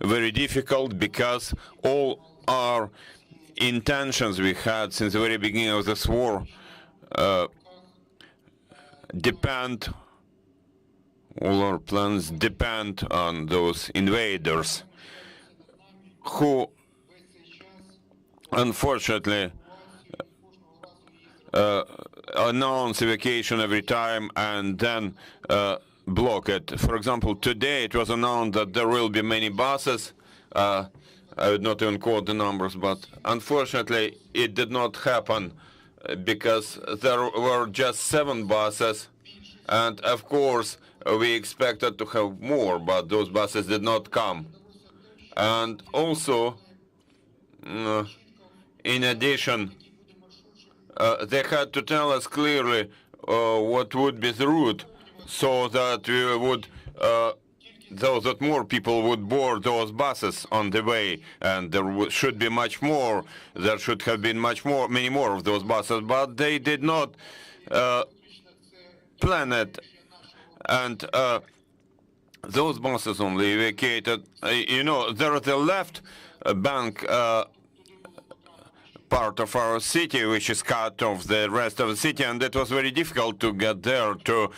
very difficult because all our intentions we had since the very beginning of this war depend, all our plans depend on those invaders who unfortunately announce evacuation every time and then block it. For example, today it was announced that there will be many buses. I would not even quote the numbers, but unfortunately it did not happen because there were just 7 buses, and of course we expected to have more, but those buses did not come. And also, in addition, they had to tell us clearly what would be the route, so that we would, so that more people would board those buses on the way, and there should be much more. There should have been many more of those buses, but they did not plan it, and those buses only evacuated. You know, there is the left bank part of our city, which is cut off the rest of the city, and it was very difficult to get there to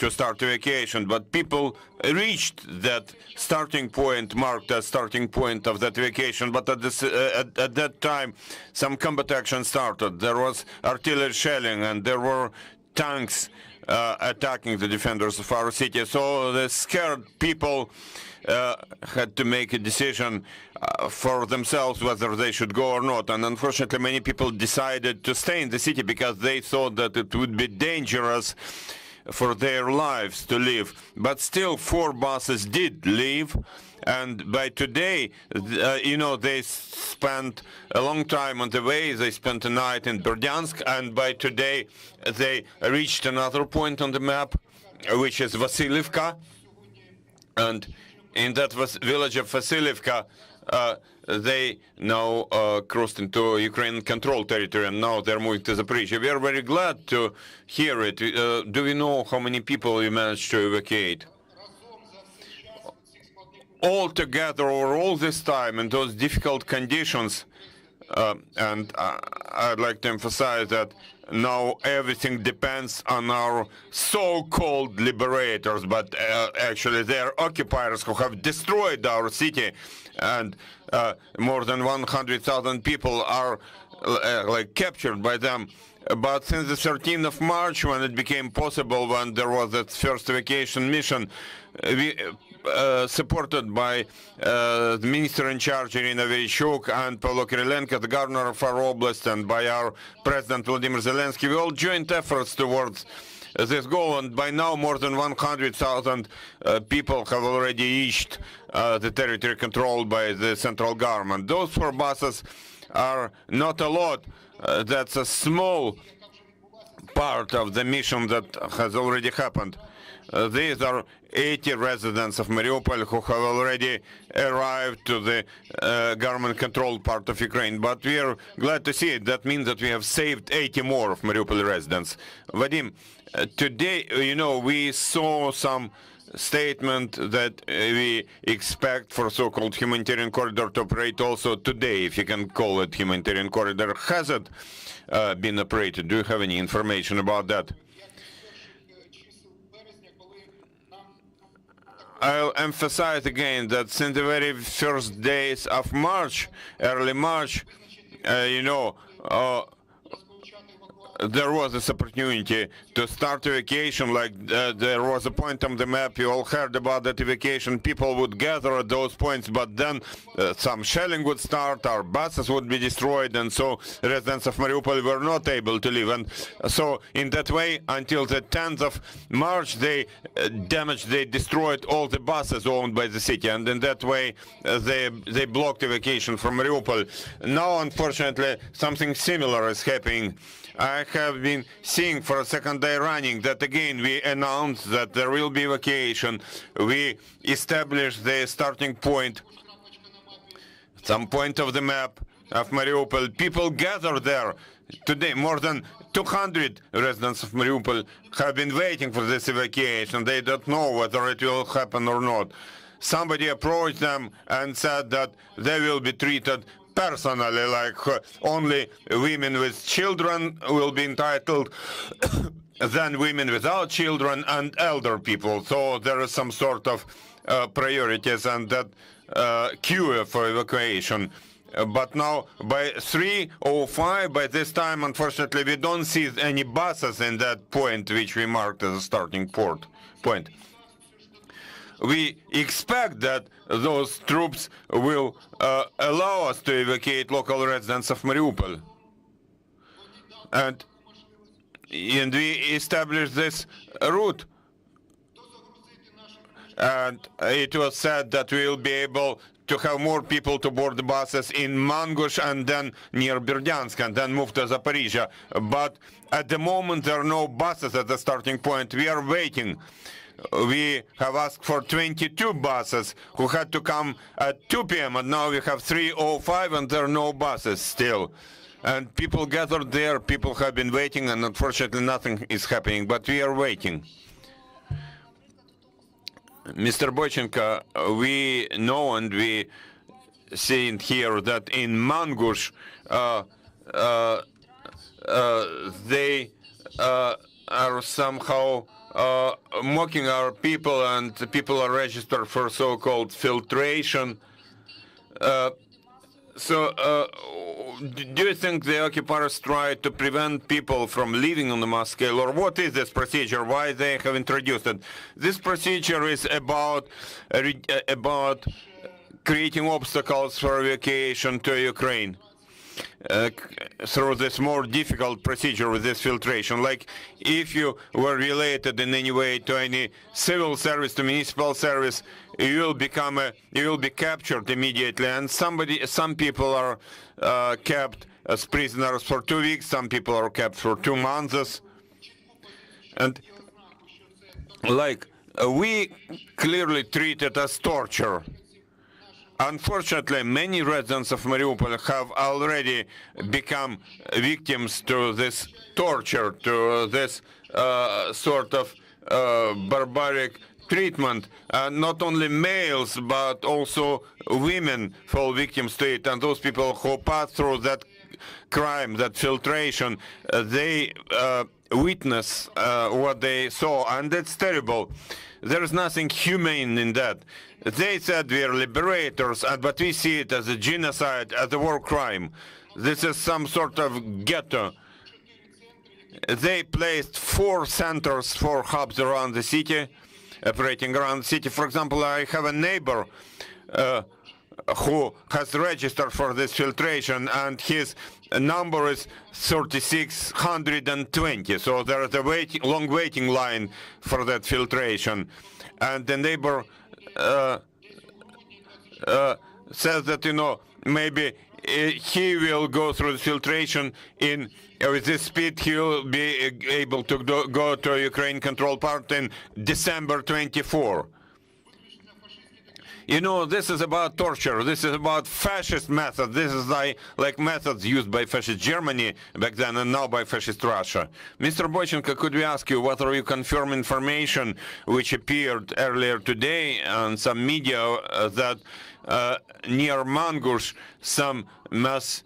start evacuation. But people reached that starting point, marked as starting point of that evacuation. But at that time, some combat action started. There was artillery shelling, and there were tanks attacking the defenders of our city. So the scared people had to make a decision for themselves whether they should go or not. And unfortunately, many people decided to stay in the city because they thought that it would be dangerous for their lives to leave. But still, 4 buses did leave. And by today, you know, they spent a long time on the way. They spent a night in Berdyansk, and by today they reached another point on the map, which is Vasilievka. And in that village of Vasilievka, they now crossed into Ukrainian controlled territory, and now they're moving to Zaporizhia. We are very glad to hear it. Do we know how many people we managed to evacuate? All together, over all this time, in those difficult conditions, and I'd like to emphasize that now everything depends on our so-called liberators, but actually they're occupiers who have destroyed our city, and more than 100,000 people are like captured by them. But since the 13th of March, when it became possible, when there was that first evacuation mission, we supported by the minister in charge, Irina Vereshchuk, and Pavlo Kyrylenko, the governor of our oblast, and by our president, Vladimir Zelensky, we all joined efforts towards this goal, and by now more than 100,000 people have already reached the territory controlled by the central government. Those 4 buses are not a lot. That's a small part of the mission that has already happened. These are 80 residents of Mariupol who have already arrived to the government-controlled part of Ukraine. But we are glad to see it. That means that we have saved 80 more of Mariupol residents. Vadim, today, you know, we saw some statement that we expect for so-called humanitarian corridor to operate also today, if you can call it humanitarian corridor. Has it been operated? Do you have any information about that? I'll emphasize again that since the very first days of March, early March, you know, there was this opportunity to start evacuation. Like there was a point on the map, you all heard about that evacuation. People would gather at those points, but then some shelling would start, our buses would be destroyed, and so residents of Mariupol were not able to leave. And so in that way, until the 10th of March, they destroyed all the buses owned by the city, and in that way they blocked evacuation from Mariupol. Now, unfortunately, something similar is happening. I have been seeing for a second day running that again we announced that there will be evacuation. We established the starting point, some point of the map of Mariupol. People gather there. Today, more than 200 residents of Mariupol have been waiting for this evacuation. They don't know whether it will happen or not. somebody approached them and said that they will be treated personally, like only women with children will be entitled, then women without children and elder people. So there is some sort of priorities and that queue for evacuation. But now by 3:05, by this time, unfortunately, we don't see any buses in that point which we marked as a starting point. We expect that those troops will allow us to evacuate local residents of Mariupol. And we established this route. And it was said that we will be able to have more people to board the buses in Mangush and then near Berdyansk and then move to Zaporizhia. But at the moment, there are no buses at the starting point. We are waiting. We have asked for 22 buses who had to come at 2 p.m. and now we have 3:05 and there are no buses still. And people gathered there, people have been waiting, and unfortunately nothing is happening, but we are waiting. Mr. Boychenko, we know and we see here that in Mangush they are somehow mocking our people, and the people are registered for so-called filtration. Do you think the occupiers try to prevent people from living on the mass scale, or what is this procedure? Why they have introduced it? This procedure is about creating obstacles for evacuation to Ukraine through this more difficult procedure with this filtration. Like if you were related in any way to any civil service, to municipal service, you will be captured immediately, and some people are kept as prisoners for 2 weeks, some people are kept for 2 months, and like we clearly treat it as torture. Unfortunately, many residents of Mariupol have already become victims to this torture, to this sort of barbaric treatment. Not only males, but also women fall victims to it. And those people who pass through that crime, that filtration, they witness what they saw, and it's terrible. There is nothing humane in that. They said we are liberators, but we see it as a genocide, as a war crime. This is some sort of ghetto. They placed 4 centers, 4 hubs around the city, operating around the city. For example, I have a neighbor who has registered for this filtration, and his number is 3620. So there is a long waiting line for that filtration. And the neighbor says that, maybe he will go through the filtration with this speed. He will be able to go to a Ukraine-controlled part in December 24. This is about torture. This is about fascist methods. This is like methods used by fascist Germany back then and now by fascist Russia. Mr. Boychenko, could we ask you whether you confirm information which appeared earlier today on some media that near Mangush some mass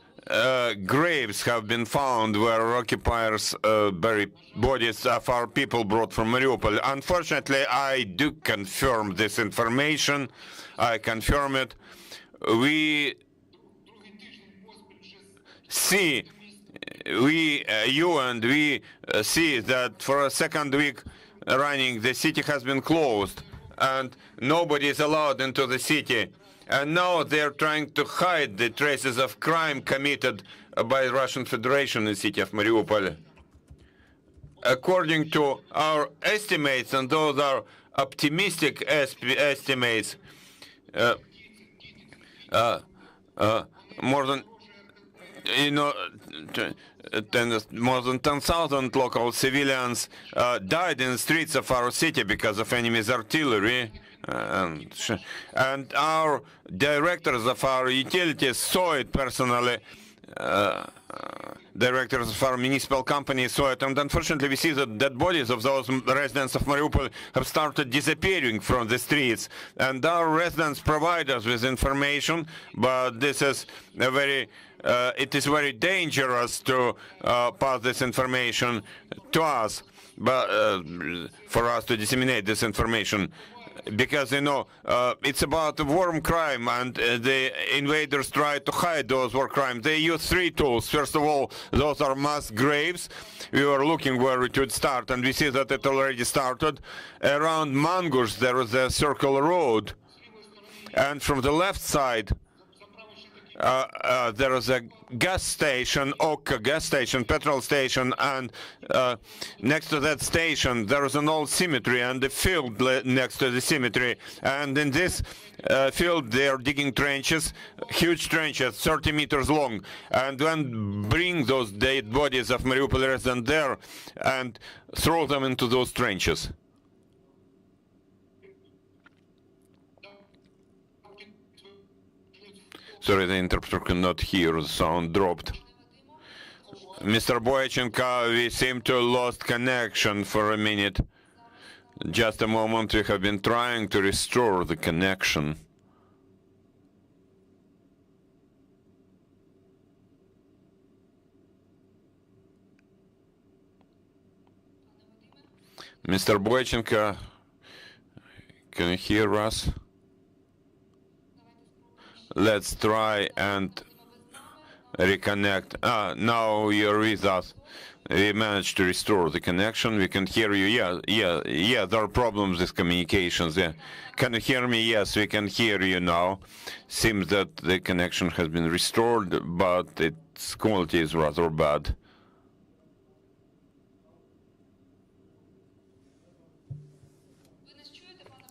graves have been found where occupiers bury bodies of our people brought from Mariupol? Unfortunately, I do confirm this information. I confirm it. We see, you and we see that for a second week running, the city has been closed and nobody is allowed into the city. And now they're trying to hide the traces of crime committed by the Russian Federation in the city of Mariupol. According to our estimates, and those are optimistic estimates, more than more than 10,000 local civilians died in the streets of our city because of enemy's artillery. And our directors of our utilities saw it personally. directors of our municipal company saw it, and unfortunately we see that dead bodies of those residents of Mariupol have started disappearing from the streets, and our residents provide us with information, but this is a very it is very dangerous to pass this information to us, but for us to disseminate this information. Because, you know, it's about a war crime, and the invaders try to hide those war crimes. They use three tools. First of all, those are mass graves. We were looking where it would start, and we see that it already started. Around Mangush, there is a circle road, and from the left side, there is a gas station, Oka gas station, petrol station, and next to that station there is an old cemetery and a field next to the cemetery. And in this field they are digging trenches, huge trenches, 30 meters long, and then bring those dead bodies of Mariupol residents there and throw them into those trenches. Sorry, the interpreter cannot hear, the sound dropped. Mr. Boychenko, we seem to have lost connection for a minute. Just a moment, we have been trying to restore the connection. Mr. Boychenko, can you hear us? Let's try and reconnect. Now you're with us. We managed to restore the connection. We can hear you. Yeah, there are problems with communications. Yeah. Can you hear me? Yes, we can hear you now. Seems that the connection has been restored, but its quality is rather bad.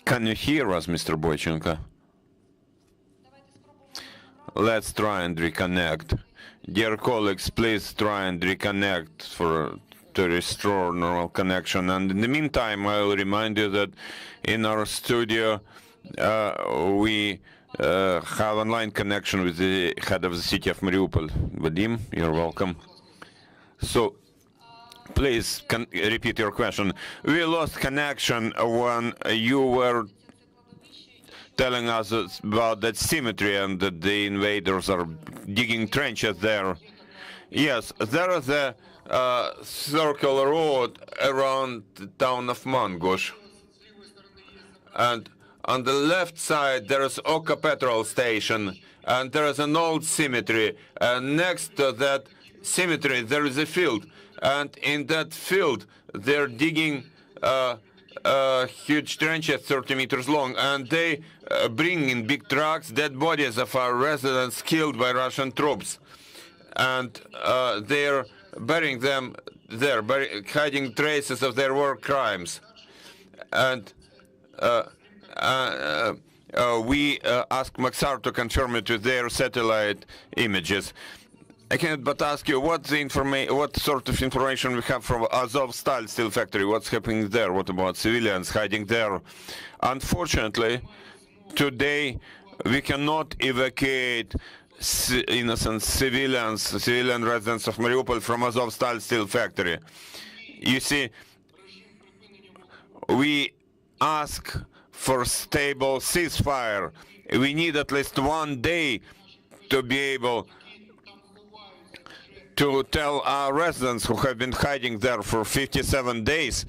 Can you hear us, Mr. Boychenko? Let's try and reconnect. Dear colleagues, please try and reconnect to restore normal connection. And in the meantime, I will remind you that in our studio we have online connection with the head of the city of Mariupol. Vadim, you're welcome. So, please repeat your question. We lost connection when you were telling us about that cemetery and that the invaders are digging trenches there. Yes, there is a circle road around the town of Mangush. And on the left side there is Oka petrol station, and there is an old cemetery. And next to that cemetery there is a field. And in that field they're digging huge trenches 30 meters long, and they bring in big trucks dead bodies of our residents killed by Russian troops, and they're burying them there, hiding traces of their war crimes. And we asked Maxar to confirm it with their satellite images. I cannot but ask you what sort of information we have from Azovstal steel factory. What's happening there? What about civilians hiding there? Unfortunately, today we cannot evacuate innocent civilian residents of Mariupol from Azovstal steel factory. You see, we ask for stable ceasefire. We need at least 1 day to be able to tell our residents who have been hiding there for 57 days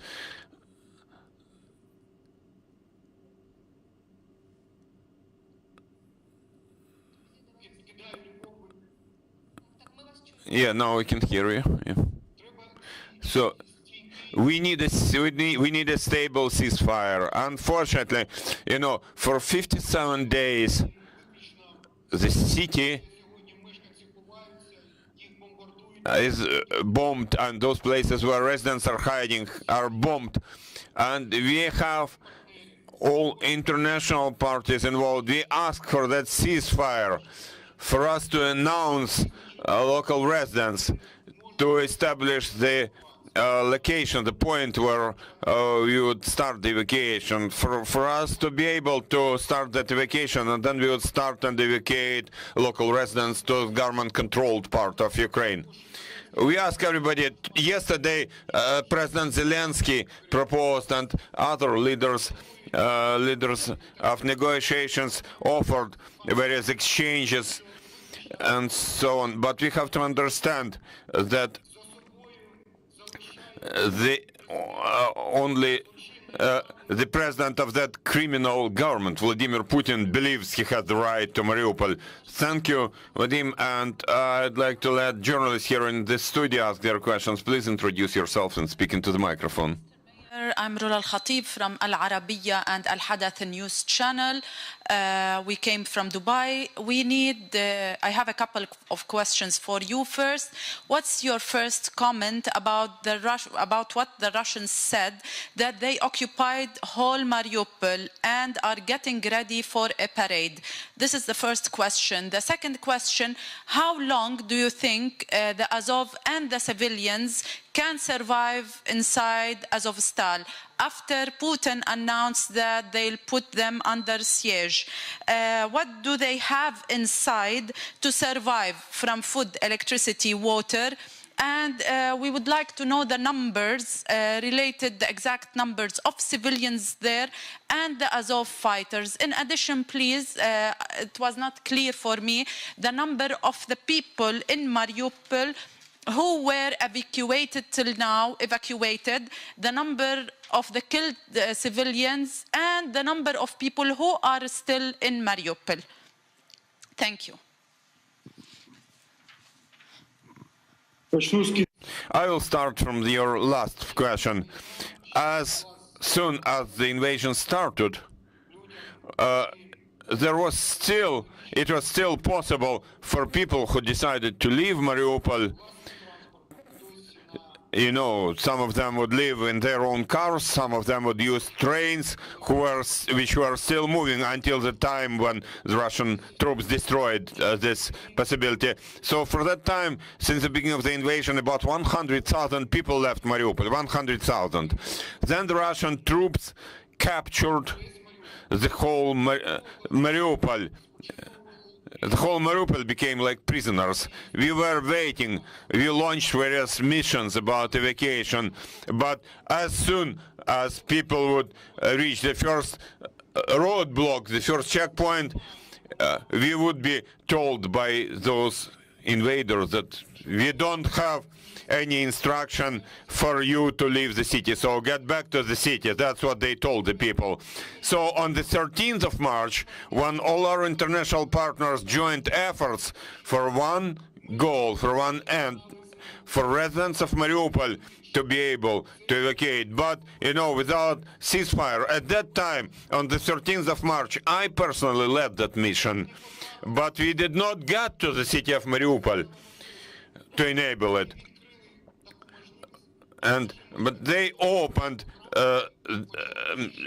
Yeah, now we can hear you. Yeah. So we need a stable ceasefire. Unfortunately, you know, for 57 days the city is bombed, and those places where residents are hiding are bombed, and we have all international parties involved. We ask for that ceasefire, for us to announce local residents, to establish the location, the point where we would start the evacuation, for us to be able to start that evacuation, and then we would start and evacuate local residents to the government-controlled part of Ukraine. We ask everybody. Yesterday, President Zelensky proposed, and other leaders of negotiations offered various exchanges and so on. But we have to understand that only the president of that criminal government, Vladimir Putin, believes he has the right to Mariupol. Thank you, Vadim, and I'd like to let journalists here in the studio ask their questions. Please introduce yourself and speak into the microphone. I'm Rula Al-Khatib from Al Arabiya and Al Hadath News channel. We came from Dubai. I have a couple of questions for you. First, what's your first comment about what the Russians said, that they occupied whole Mariupol and are getting ready for a parade? This is the first question. The second question, how long do you think the Azov and the civilians can survive inside Azovstal after Putin announced that they'll put them under siege? What do they have inside to survive from food, electricity, water? And we would like to know the numbers, the exact numbers of civilians there and the Azov fighters. In addition, please, it was not clear for me, the number of the people in Mariupol who were evacuated till now, the number of the killed civilians, and the number of people who are still in Mariupol. Thank you. I will start from your last question. As soon as the invasion started, it was still possible for people who decided to leave Mariupol. You know, some of them would live in their own cars, some of them would use trains which were still moving until the time when the Russian troops destroyed this possibility. So for that time, since the beginning of the invasion, about 100,000 people left Mariupol, 100,000. Then the Russian troops captured the whole Mariupol. The whole Mariupol became like prisoners. We were waiting. We launched various missions about evacuation. But as soon as people would reach the first roadblock, the first checkpoint, we would be told by those invaders that we don't have any instruction for you to leave the city, so get back to the city. That's what they told the people. So on the 13th of March, when all our international partners joined efforts for one goal, for one end, for residents of Mariupol to be able to evacuate, but, you know, without ceasefire. At that time, on the 13th of March, I personally led that mission, but we did not get to the city of Mariupol to enable it. But they opened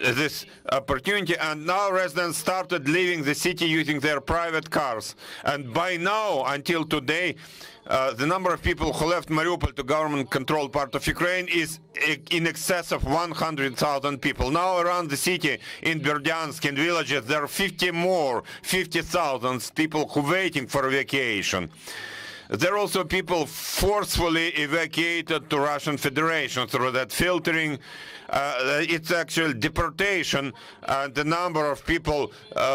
this opportunity, and now residents started leaving the city using their private cars. And by now, until today, the number of people who left Mariupol to government-controlled part of Ukraine is in excess of 100,000 people. Now around the city, in Berdyansk, in villages, there are 50,000 people who are waiting for evacuation. There are also people forcefully evacuated to Russian Federation through that filtering. It's actually deportation. The number of people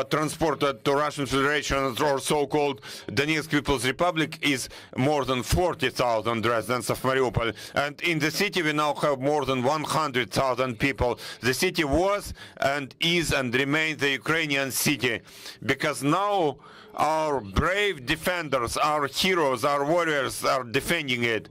transported to Russian Federation or so-called Donetsk People's Republic is more than 40,000 residents of Mariupol. And in the city we now have more than 100,000 people. The city was and is and remains the Ukrainian city, because now our brave defenders, our heroes, our warriors are defending it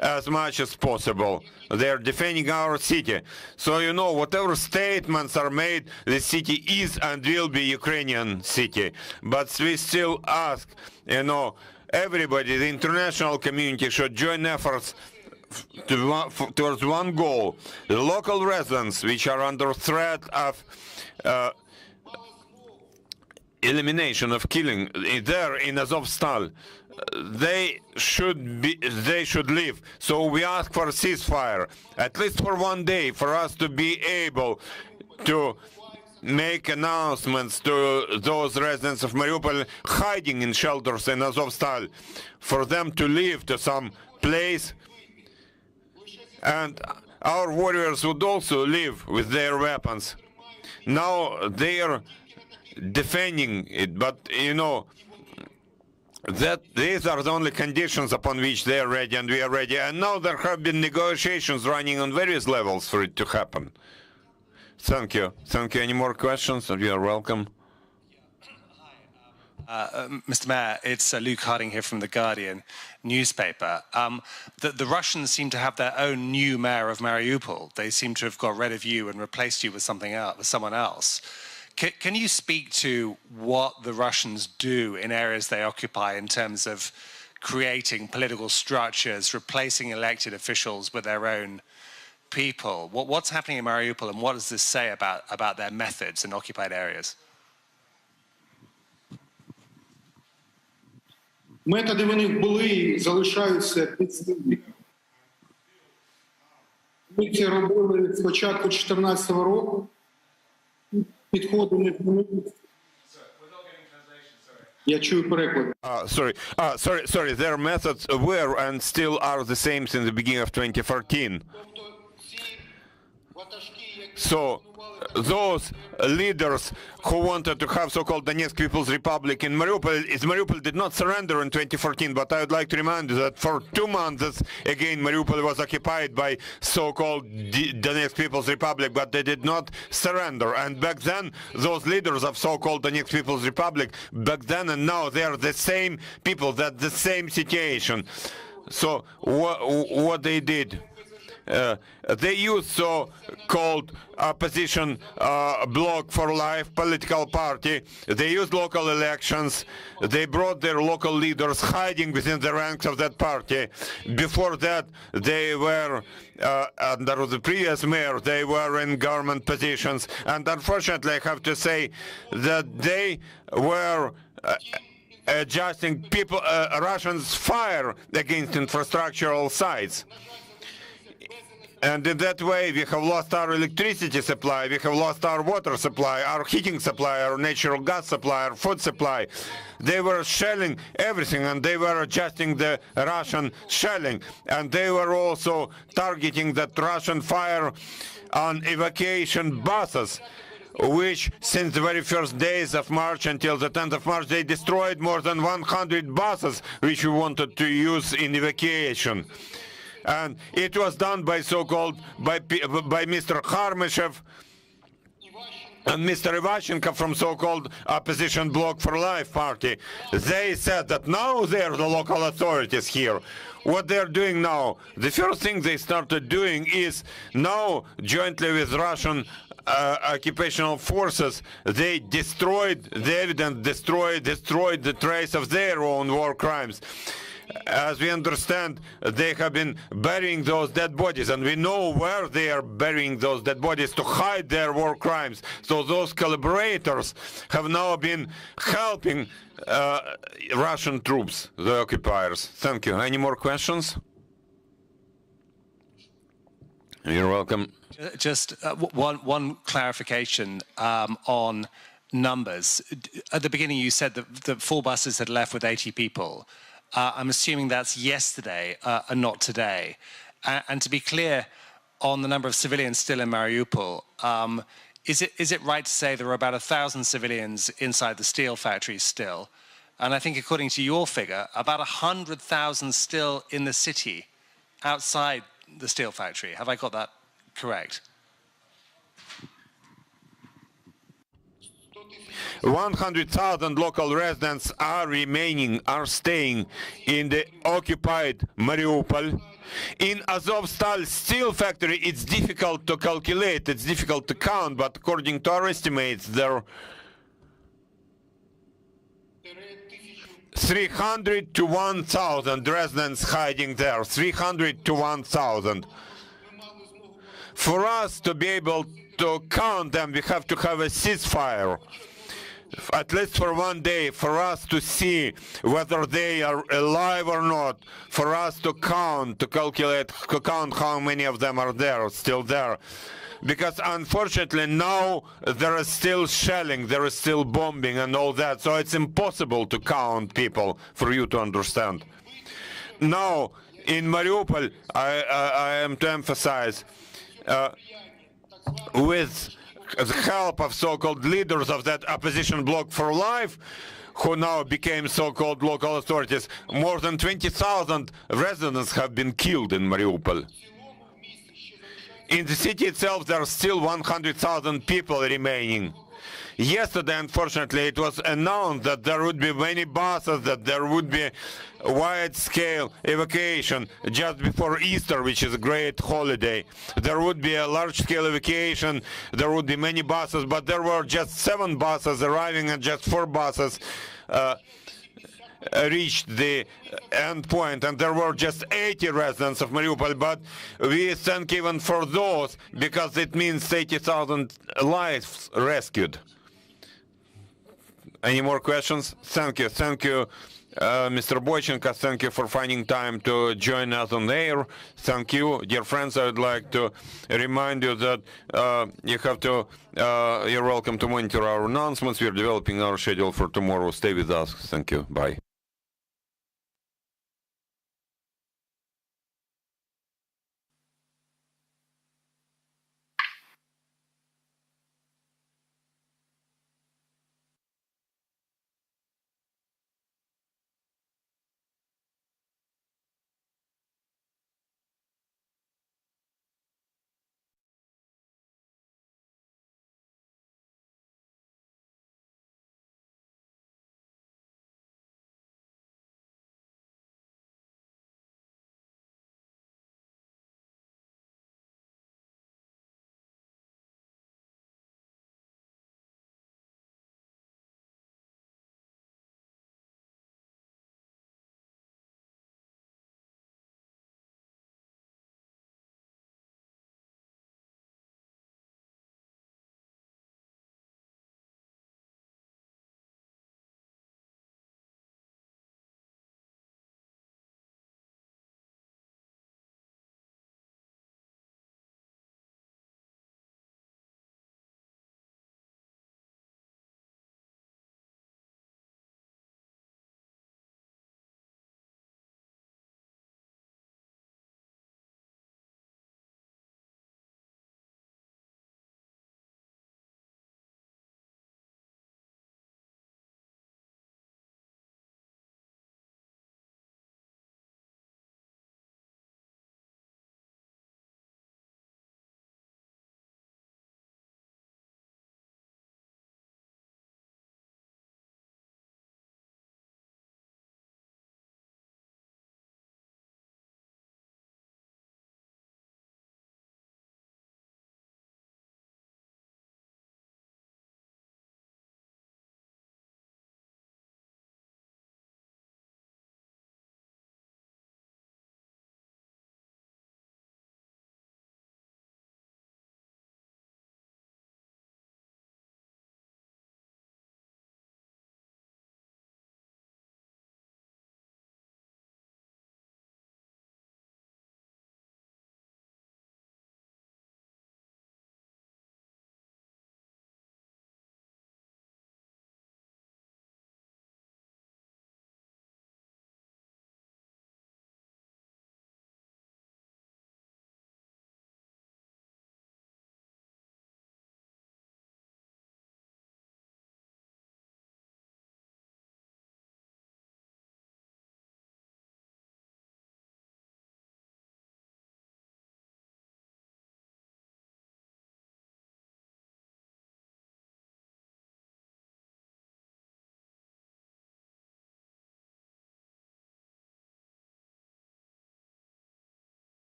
as much as possible. They are defending our city. So, you know, whatever statements are made, the city is and will be Ukrainian city. But we still ask, you know, everybody, the international community should join efforts towards one goal. The local residents, which are under threat of elimination of killing there in Azovstal. They should leave. So we ask for a ceasefire, at least for one day, for us to be able to make announcements to those residents of Mariupol hiding in shelters in Azovstal, for them to leave to some place, and our warriors would also leave with their weapons. Now they are defending it, but you know that these are the only conditions upon which they are ready and we are ready. And now there have been negotiations running on various levels for it to happen. Thank you. Thank you. Any more questions? You are welcome. Mr. Mayor, it's Luke Harding here from The Guardian newspaper. The Russians seem to have their own new mayor of Mariupol. They seem to have got rid of you and replaced you with something else, with someone else. Can you speak to what the Russians do in areas they occupy in terms of creating political structures, replacing elected officials with their own people? What's happening in Mariupol, and what does this say about their methods in occupied areas? Методи в них були і залишаються підслідними. Ми це робили з початку 2014 року. Підходи не змінилися. Я чую переклад. Sorry. Their methods were and still are the same since the beginning of 2014. So those leaders who wanted to have so-called Donetsk People's Republic in Mariupol did not surrender in 2014, but I would like to remind you that for 2 months, again, Mariupol was occupied by so-called Donetsk People's Republic, but they did not surrender. And back then, those leaders of so-called Donetsk People's Republic, back then and now, they are the same people, that the same situation. So what they did? They used so-called opposition bloc for life political party. They used local elections. They brought their local leaders hiding within the ranks of that party. Before that, they were, under the previous mayor, they were in government positions. And unfortunately, I have to say that they were adjusting people, Russians' fire against infrastructural sites. And in that way, we have lost our electricity supply, we have lost our water supply, our heating supply, our natural gas supply, our food supply. They were shelling everything, and they were adjusting the Russian shelling. And they were also targeting that Russian fire on evacuation buses, which since the very first days of March until the 10th of March, they destroyed more than 100 buses which we wanted to use in evacuation. And it was done by so-called, by Mr. Kharmyshev and Mr. Ivashenko from so-called opposition bloc for life party. They said that now they're the local authorities here. What they're doing now, the first thing they started doing is now, jointly with Russian occupational forces, they destroyed the evidence, destroyed the trace of their own war crimes. As we understand, they have been burying those dead bodies, and we know where they are burying those dead bodies to hide their war crimes. So those collaborators have now been helping Russian troops, the occupiers. Thank you. Any more questions? You're welcome. Just one clarification on numbers. At the beginning, you said that 4 buses had left with 80 people. I'm assuming that's yesterday and not today. And to be clear on the number of civilians still in Mariupol, is it right to say there are about 1,000 civilians inside the steel factories still? And I think according to your figure, about 100,000 still in the city outside the steel factory. Have I got that correct? 100,000 local residents are staying in the occupied Mariupol. In Azovstal steel factory, it's difficult to calculate, it's difficult to count, but according to our estimates, there are 300 to 1,000 residents hiding there, 300 to 1,000. For us to be able to count them, we have to have a ceasefire. at least for one day, for us to see whether they are alive or not, for us to count, to calculate, to count how many of them are there, still there. Because unfortunately now there is still shelling, there is still bombing and all that, so it's impossible to count people, for you to understand. Now, in Mariupol, I am to emphasize, with the help of so-called leaders of that opposition bloc for life, who now became so-called local authorities, more than 20,000 residents have been killed in Mariupol. In the city itself, there are still 100,000 people remaining. Yesterday, unfortunately, it was announced that there would be many buses, that there would be wide-scale evacuation just before Easter, which is a great holiday. There would be a large-scale evacuation, there would be many buses, but there were just 7 buses arriving and just 4 buses reached the end point, and there were just 80 residents of Mariupol, but we thank even for those, because it means 80,000 lives rescued. Any more questions? Thank you. Thank you, Mr. Boychenko. Thank you for finding time to join us on air. Thank you. Dear friends, I would like to remind you that you're welcome to monitor our announcements. We're developing our schedule for tomorrow. Stay with us. Thank you. Bye.